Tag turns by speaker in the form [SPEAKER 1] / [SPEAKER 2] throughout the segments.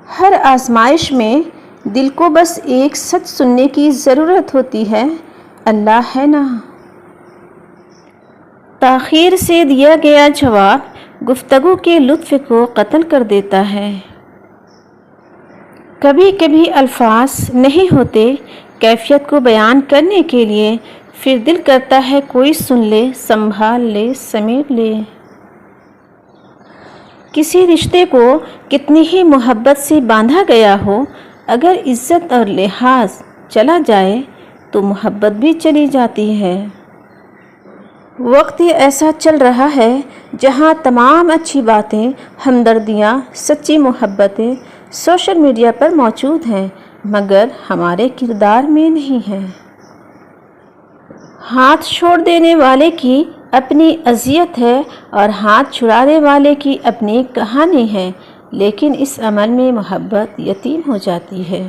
[SPEAKER 1] ہر آزمائش میں دل کو بس ایک سچ سننے کی ضرورت ہوتی ہے، اللہ ہے نا۔ تاخیر سے دیا گیا جواب گفتگو کے لطف کو قتل کر دیتا ہے۔ کبھی کبھی الفاظ نہیں ہوتے کیفیت کو بیان کرنے کے لیے، پھر دل کرتا ہے کوئی سن لے، سنبھال لے، سمیٹ لے۔ کسی رشتے کو کتنی ہی محبت سے باندھا گیا ہو، اگر عزت اور لحاظ چلا جائے تو محبت بھی چلی جاتی ہے۔ وقت ایسا چل رہا ہے جہاں تمام اچھی باتیں، ہمدردیاں، سچی محبتیں سوشل میڈیا پر موجود ہیں، مگر ہمارے کردار میں نہیں ہیں۔ ہاتھ چھوڑ دینے والے کی اپنی اذیت ہے اور ہاتھ چھڑانے والے کی اپنی کہانی ہے، لیکن اس عمل میں محبت یتیم ہو جاتی ہے۔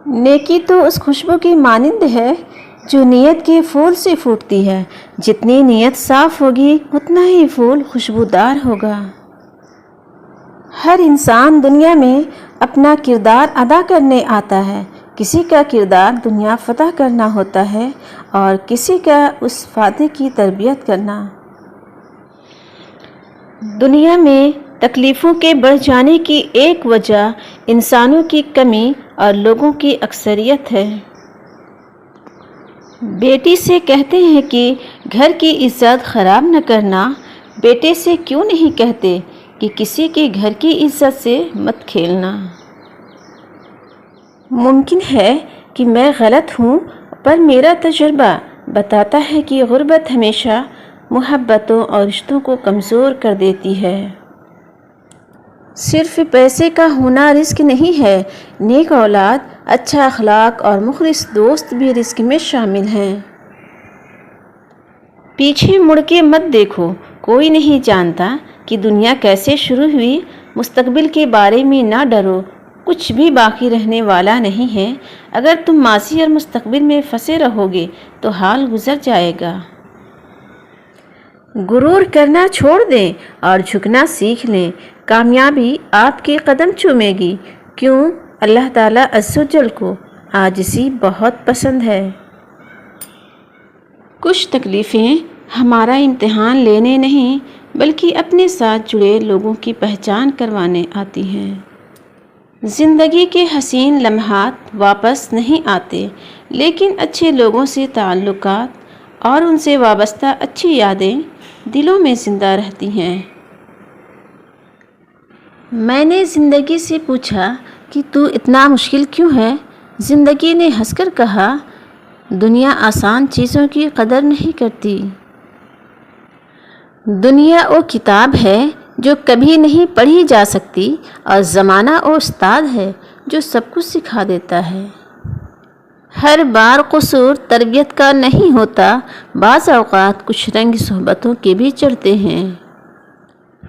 [SPEAKER 1] نیکی تو اس خوشبو کی مانند ہے جو نیت کے پھول سے پھوٹتی ہے، جتنی نیت صاف ہوگی اتنا ہی پھول خوشبودار ہوگا۔ ہر انسان دنیا میں اپنا کردار ادا کرنے آتا ہے، کسی کا کردار دنیا فتح کرنا ہوتا ہے اور کسی کا اس فاتح کی تربیت کرنا۔ دنیا میں تکلیفوں کے بڑھ جانے کی ایک وجہ انسانوں کی کمی اور لوگوں کی اکثریت ہے۔ بیٹی سے کہتے ہیں کہ گھر کی عزت خراب نہ کرنا، بیٹے سے کیوں نہیں کہتے کہ کسی کے گھر کی عزت سے مت کھیلنا؟ ممکن ہے کہ میں غلط ہوں، پر میرا تجربہ بتاتا ہے کہ غربت ہمیشہ محبتوں اور رشتوں کو کمزور کر دیتی ہے۔ صرف پیسے کا ہونا رزق نہیں ہے، نیک اولاد، اچھا اخلاق اور مخلص دوست بھی رزق میں شامل ہیں۔ پیچھے مڑ کے مت دیکھو، کوئی نہیں جانتا کہ دنیا کیسے شروع ہوئی۔ مستقبل کے بارے میں نہ ڈرو، کچھ بھی باقی رہنے والا نہیں ہے۔ اگر تم ماضی اور مستقبل میں پھنسے رہو گے تو حال گزر جائے گا۔ غرور کرنا چھوڑ دیں اور جھکنا سیکھ لیں، کامیابی آپ کے قدم چومے گی۔ کیوں؟ اللہ تعالیٰ عز و جل کو عاجزی بہت پسند ہے۔ کچھ تکلیفیں ہمارا امتحان لینے نہیں بلکہ اپنے ساتھ جڑے لوگوں کی پہچان کروانے آتی ہیں۔ زندگی کے حسین لمحات واپس نہیں آتے، لیکن اچھے لوگوں سے تعلقات اور ان سے وابستہ اچھی یادیں دلوں میں زندہ رہتی ہیں۔ میں نے زندگی سے پوچھا کہ تو اتنا مشکل کیوں ہے؟ زندگی نے ہنس کر کہا، دنیا آسان چیزوں کی قدر نہیں کرتی۔ دنیا وہ کتاب ہے جو کبھی نہیں پڑھی جا سکتی، اور زمانہ وہ استاد ہے جو سب کچھ سکھا دیتا ہے۔ ہر بار قصور تربیت کا نہیں ہوتا، بعض اوقات کچھ رنگ صحبتوں کے بھی چڑھتے ہیں۔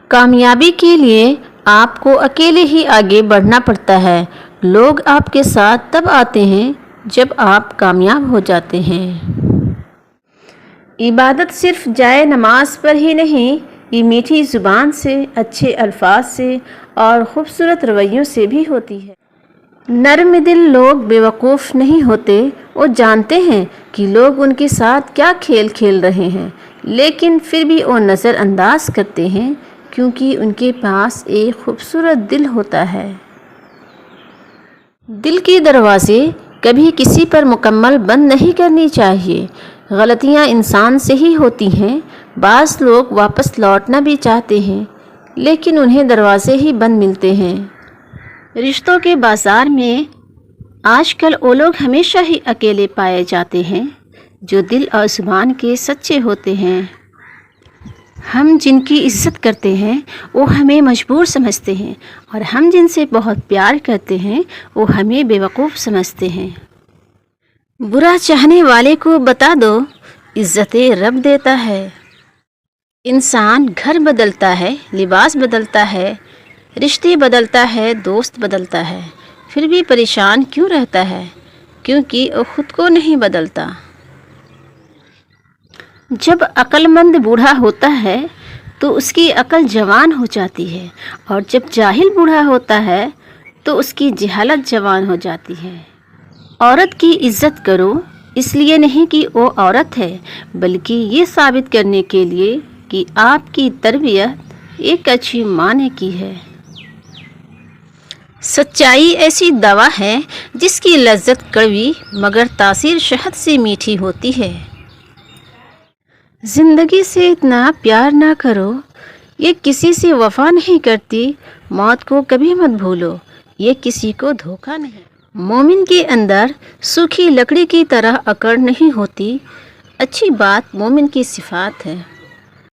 [SPEAKER 1] کامیابی کے لیے آپ کو اکیلے ہی آگے بڑھنا پڑتا ہے۔ لوگ آپ کے ساتھ تب آتے ہیں جب آپ کامیاب ہو جاتے ہیں۔ عبادت صرف جائے نماز پر ہی نہیں، یہ میٹھی زبان سے، اچھے الفاظ سے اور خوبصورت رویوں سے بھی ہوتی ہے۔ نرم دل لوگ بیوقوف نہیں ہوتے، وہ جانتے ہیں کہ لوگ ان کے ساتھ کیا کھیل کھیل رہے ہیں، لیکن پھر بھی وہ نظر انداز کرتے ہیں کیونکہ ان کے پاس ایک خوبصورت دل ہوتا ہے۔ دل کے دروازے کبھی کسی پر مکمل بند نہیں کرنی چاہیے۔ غلطیاں انسان سے ہی ہوتی ہیں، بعض لوگ واپس لوٹنا بھی چاہتے ہیں لیکن انہیں دروازے ہی بند ملتے ہیں۔ رشتوں کے بازار میں آج کل وہ لوگ ہمیشہ ہی اکیلے پائے جاتے ہیں جو دل اور زبان کے سچے ہوتے ہیں۔ ہم جن کی عزت کرتے ہیں وہ ہمیں مجبور سمجھتے ہیں، اور ہم جن سے بہت پیار کرتے ہیں وہ ہمیں بیوقوف سمجھتے ہیں۔ برا چاہنے والے کو بتا دو، عزت رب دیتا ہے۔ انسان گھر بدلتا ہے، لباس بدلتا ہے، رشتے بدلتا ہے، دوست بدلتا ہے، پھر بھی پریشان کیوں رہتا ہے؟ کیونکہ وہ خود کو نہیں بدلتا۔ جب عقل مند بوڑھا ہوتا ہے تو اس کی عقل جوان ہو جاتی ہے، اور جب جاہل بوڑھا ہوتا ہے تو اس کی جہالت جوان ہو جاتی ہے۔ عورت کی عزت کرو، اس لیے نہیں کہ وہ عورت ہے، بلکہ یہ ثابت کرنے کے لیے کہ آپ کی تربیت ایک اچھی ماں نے کی ہے۔ سچائی ایسی دوا ہے جس کی لذت کڑوی مگر تاثیر شہد سے میٹھی ہوتی ہے۔ زندگی سے اتنا پیار نہ کرو، یہ کسی سے وفا نہیں کرتی۔ موت کو کبھی مت بھولو، یہ کسی کو دھوکہ نہیں۔ مومن کے اندر سوکھی لکڑی کی طرح اکڑ نہیں ہوتی۔ اچھی بات مومن کی صفات ہے۔